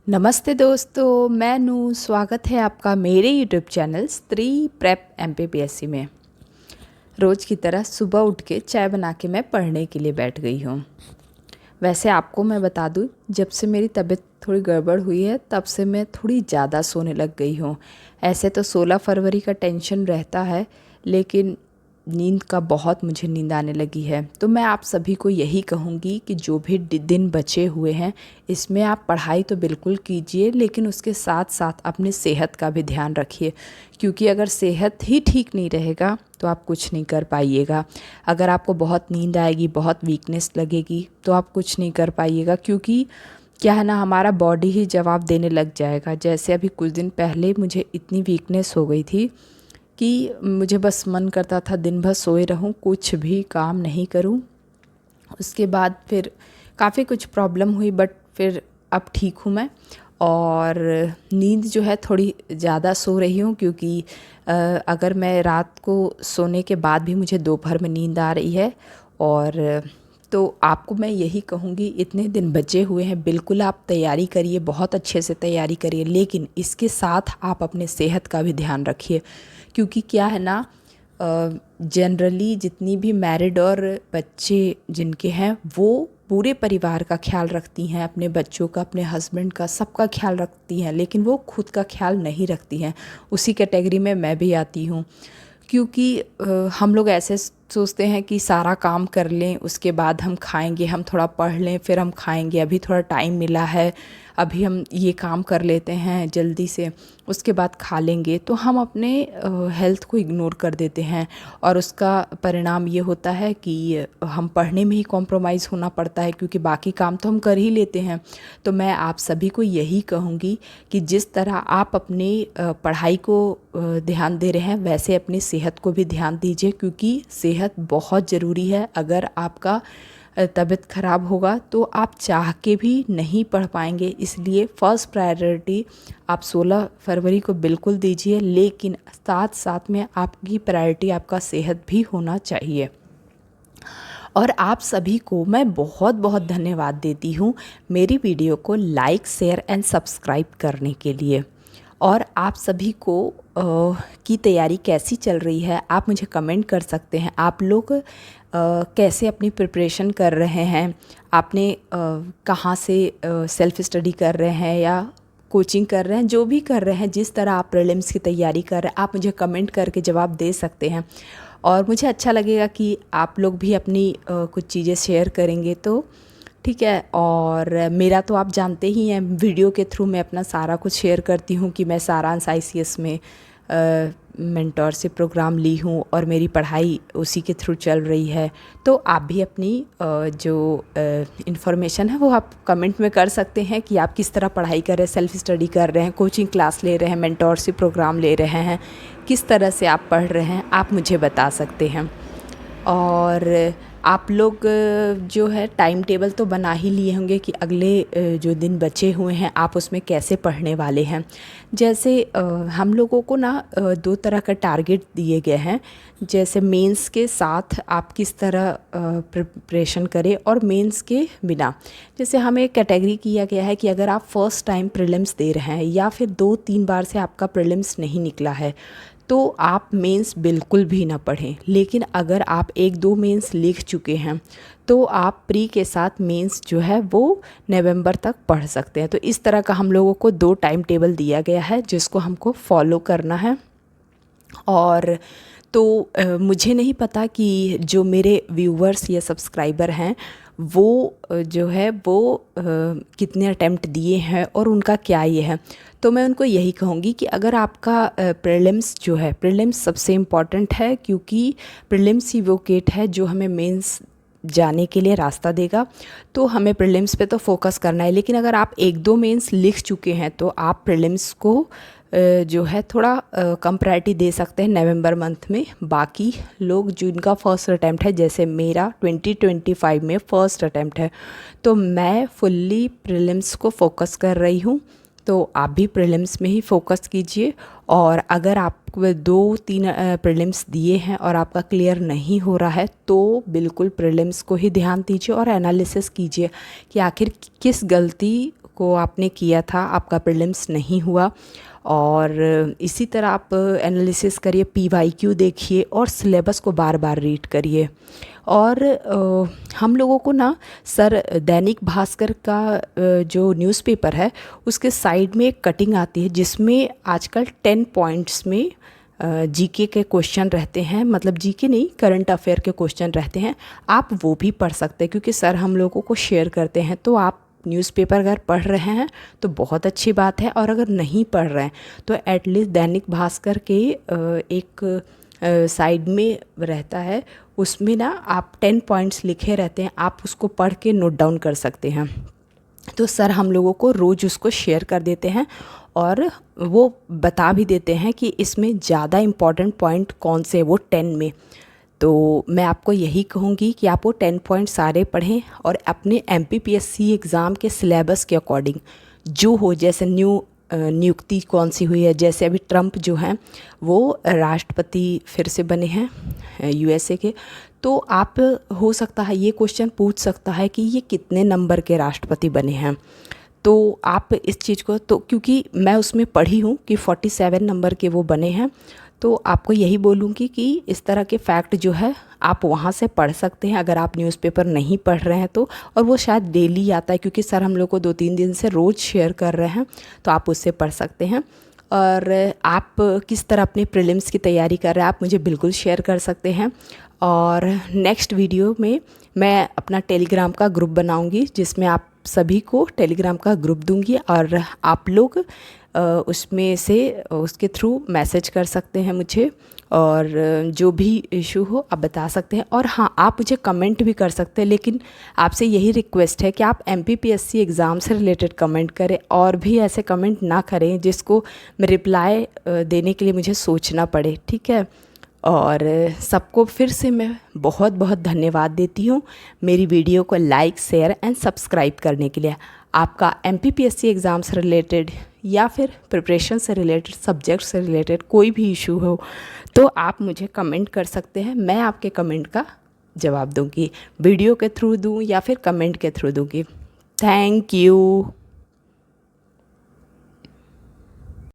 नमस्ते दोस्तों, मैं नू। स्वागत है आपका मेरे यूट्यूब चैनल स्त्री प्रेप MPPSC में। रोज़ की तरह सुबह उठ के चाय बना के मैं पढ़ने के लिए बैठ गई हूँ। वैसे आपको मैं बता दूँ, जब से मेरी तबीयत थोड़ी गड़बड़ हुई है तब से मैं थोड़ी ज़्यादा सोने लग गई हूँ। ऐसे तो 16 फरवरी का टेंशन रहता है, लेकिन नींद का बहुत मुझे नींद आने लगी है। तो मैं आप सभी को यही कहूँगी कि जो भी दिन बचे हुए हैं इसमें आप पढ़ाई तो बिल्कुल कीजिए, लेकिन उसके साथ साथ अपने सेहत का भी ध्यान रखिए, क्योंकि अगर सेहत ही ठीक नहीं रहेगा तो आप कुछ नहीं कर पाइएगा। अगर आपको बहुत नींद आएगी, बहुत वीकनेस लगेगी तो आप कुछ नहीं कर पाइएगा, क्योंकि क्या है ना, हमारा बॉडी ही जवाब देने लग जाएगा। जैसे अभी कुछ दिन पहले मुझे इतनी वीकनेस हो गई थी कि मुझे बस मन करता था दिन भर सोए रहूं, कुछ भी काम नहीं करूं। उसके बाद फिर काफ़ी कुछ प्रॉब्लम हुई, बट फिर अब ठीक हूँ मैं। और नींद जो है थोड़ी ज़्यादा सो रही हूँ, क्योंकि अगर मैं रात को सोने के बाद भी मुझे दोपहर में नींद आ रही है। और तो आपको मैं यही कहूँगी, इतने दिन बचे हुए हैं, बिल्कुल आप तैयारी करिए, बहुत अच्छे से तैयारी करिए, लेकिन इसके साथ आप अपने सेहत का भी ध्यान रखिए। क्योंकि क्या है ना, जनरली जितनी भी मैरिड और बच्चे जिनके हैं वो पूरे परिवार का ख्याल रखती हैं, अपने बच्चों का, अपने हस्बैंड का, सबका ख्याल रखती हैं, लेकिन वो खुद का ख्याल नहीं रखती हैं। उसी कैटेगरी में मैं भी आती हूँ, क्योंकि हम लोग ऐसे सोचते हैं कि सारा काम कर लें उसके बाद हम खाएंगे, हम थोड़ा पढ़ लें फिर हम खाएंगे, अभी थोड़ा टाइम मिला है, अभी हम ये काम कर लेते हैं जल्दी से, उसके बाद खा लेंगे। तो हम अपने हेल्थ को इग्नोर कर देते हैं, और उसका परिणाम ये होता है कि हम पढ़ने में ही कॉम्प्रोमाइज़ होना पड़ता है, क्योंकि बाकी काम तो हम कर ही लेते हैं। तो मैं आप सभी को यही कहूँगी कि जिस तरह आप अपनी पढ़ाई को ध्यान दे रहे हैं, वैसे अपनी सेहत को भी ध्यान दीजिए, क्योंकि सेहत बहुत ज़रूरी है। अगर आपका तबीयत ख़राब होगा तो आप चाह के भी नहीं पढ़ पाएंगे। इसलिए फ़र्स्ट प्रायोरिटी आप 16 फरवरी को बिल्कुल दीजिए, लेकिन साथ साथ में आपकी प्रायोरिटी आपका सेहत भी होना चाहिए। और आप सभी को मैं बहुत बहुत धन्यवाद देती हूँ मेरी वीडियो को लाइक, शेयर एंड सब्सक्राइब करने के लिए। और आप सभी को की तैयारी कैसी चल रही है आप मुझे कमेंट कर सकते हैं। आप लोग कैसे अपनी प्रिपरेशन कर रहे हैं, आपने कहाँ से सेल्फ स्टडी कर रहे हैं या कोचिंग कर रहे हैं, जो भी कर रहे हैं, जिस तरह आप प्रीलिम्स की तैयारी कर रहे हैं, आप मुझे कमेंट करके जवाब दे सकते हैं। और मुझे अच्छा लगेगा कि आप लोग भी अपनी कुछ चीज़ें शेयर करेंगे तो ठीक है। और मेरा तो आप जानते ही हैं, वीडियो के थ्रू मैं अपना सारा कुछ शेयर करती हूँ कि मैं सारांश ICS में मेंटोरशिप प्रोग्राम ली हूँ और मेरी पढ़ाई उसी के थ्रू चल रही है। तो आप भी अपनी जो इन्फॉर्मेशन है वो आप कमेंट में कर सकते हैं कि आप किस तरह पढ़ाई कर रहे हैं, सेल्फ स्टडी कर रहे हैं, कोचिंग क्लास ले रहे हैं, मेंटोरशिप प्रोग्राम ले रहे हैं, किस तरह से आप पढ़ रहे हैं, आप मुझे बता सकते हैं। और आप लोग जो है टाइम टेबल तो बना ही लिए होंगे कि अगले जो दिन बचे हुए हैं आप उसमें कैसे पढ़ने वाले हैं। जैसे हम लोगों को ना 2 तरह का टारगेट दिए गए हैं। जैसे मेंस के साथ आप किस तरह प्रिपरेशन करें और मेंस के बिना। जैसे हमें कैटेगरी किया गया है कि अगर आप फर्स्ट टाइम प्रीलिम्स दे रहे हैं या फिर 2-3 बार से आपका प्रीलिम्स नहीं निकला है तो आप मेंस बिल्कुल भी ना पढ़ें। लेकिन अगर आप 1-2 मेंस लिख चुके हैं तो आप प्री के साथ मेंस जो है वो नवंबर तक पढ़ सकते हैं। तो इस तरह का हम लोगों को 2 टाइम टेबल दिया गया है जिसको हमको फॉलो करना है। और तो मुझे नहीं पता कि जो मेरे व्यूवर्स या सब्सक्राइबर हैं वो जो है वो कितने अटेम्प्ट दिए हैं और उनका क्या ये है। तो मैं उनको यही कहूँगी कि अगर आपका प्रीलिम्स जो है, प्रीलिम्स सबसे इम्पॉर्टेंट है, क्योंकि प्रीलिम्स ही वो गेट है जो हमें मेंस जाने के लिए रास्ता देगा। तो हमें प्रीलिम्स पे तो फोकस करना है, लेकिन अगर आप 1-2 मेंस लिख चुके हैं तो आप प्रीलिम्स को जो है थोड़ा कम प्रायोरिटी दे सकते हैं नवंबर मंथ में। बाकी लोग जिनका फर्स्ट अटैम्प्ट है, जैसे मेरा 2025 में फ़र्स्ट अटैम्प्ट है, तो मैं फुल्ली प्रीलिम्स को फोकस कर रही हूँ। तो आप भी प्रीलिम्स में ही फोकस कीजिए। और अगर आप 2-3 प्रीलिम्स दिए हैं और आपका क्लियर नहीं हो रहा है तो बिल्कुल प्रीलिम्स को ही ध्यान दीजिए और एनालिसिस कीजिए कि आखिर किस गलती को आपने किया था, आपका प्रीलिम्स नहीं हुआ, और इसी तरह आप एनालिसिस करिए, PYQ देखिए और सिलेबस को बार बार रीड करिए। और हम लोगों को ना सर दैनिक भास्कर का जो न्यूज़पेपर है उसके साइड में एक कटिंग आती है जिसमें आजकल 10 पॉइंट्स में जीके के क्वेश्चन रहते हैं, मतलब जीके नहीं, करंट अफेयर के क्वेश्चन रहते हैं। आप वो भी पढ़ सकते हैं क्योंकि सर हम लोगों को शेयर करते हैं। तो आप न्यूज़पेपर अगर पढ़ रहे हैं तो बहुत अच्छी बात है, और अगर नहीं पढ़ रहे हैं तो एटलीस्ट दैनिक भास्कर के एक साइड में रहता है, उसमें ना आप 10 पॉइंट्स लिखे रहते हैं, आप उसको पढ़ के नोट डाउन कर सकते हैं। तो सर हम लोगों को रोज़ उसको शेयर कर देते हैं और वो बता भी देते हैं कि इसमें ज़्यादा इम्पॉर्टेंट पॉइंट कौन से, वो 10 में। तो मैं आपको यही कहूँगी कि आप वो 10 पॉइंट सारे पढ़ें और अपने MPPSC एग्ज़ाम के सिलेबस के अकॉर्डिंग जो हो, जैसे नियुक्ति कौन सी हुई है, जैसे अभी ट्रम्प जो हैं वो राष्ट्रपति फिर से बने हैं USA के, तो आप हो सकता है ये क्वेश्चन पूछ सकता है कि ये कितने नंबर के राष्ट्रपति बने हैं। तो आप इस चीज़ को, तो क्योंकि मैं उसमें पढ़ी हूँ कि 47 नंबर के वो बने हैं, तो आपको यही बोलूँगी कि इस तरह के फैक्ट जो है आप वहाँ से पढ़ सकते हैं अगर आप न्यूज़पेपर नहीं पढ़ रहे हैं तो। और वो शायद डेली आता है क्योंकि सर हम लोग को 2-3 दिन से रोज़ शेयर कर रहे हैं, तो आप उससे पढ़ सकते हैं। और आप किस तरह अपने प्रीलिम्स की तैयारी कर रहे हैं आप मुझे बिल्कुल शेयर कर सकते हैं। और नेक्स्ट वीडियो में मैं अपना टेलीग्राम का ग्रुप बनाऊंगी जिसमें आप सभी को टेलीग्राम का ग्रुप दूंगी और आप लोग उसमें से उसके थ्रू मैसेज कर सकते हैं मुझे, और जो भी इशू हो आप बता सकते हैं। और हाँ, आप मुझे कमेंट भी कर सकते हैं, लेकिन आपसे यही रिक्वेस्ट है कि आप MPPSC एग्ज़ाम से रिलेटेड कमेंट करें, और भी ऐसे कमेंट ना करें जिसको मैं रिप्लाई देने के लिए मुझे सोचना पड़े, ठीक है। और सबको फिर से मैं बहुत बहुत धन्यवाद देती हूँ मेरी वीडियो को लाइक, शेयर एंड सब्सक्राइब करने के लिए। आपका MPPSC एग्ज़ाम से रिलेटेड या फिर प्रिपरेशन से रिलेटेड, सब्जेक्ट से रिलेटेड कोई भी इशू हो तो आप मुझे कमेंट कर सकते हैं, मैं आपके कमेंट का जवाब दूँगी, वीडियो के थ्रू दूँ या फिर कमेंट के थ्रू दूँगी। Thank you.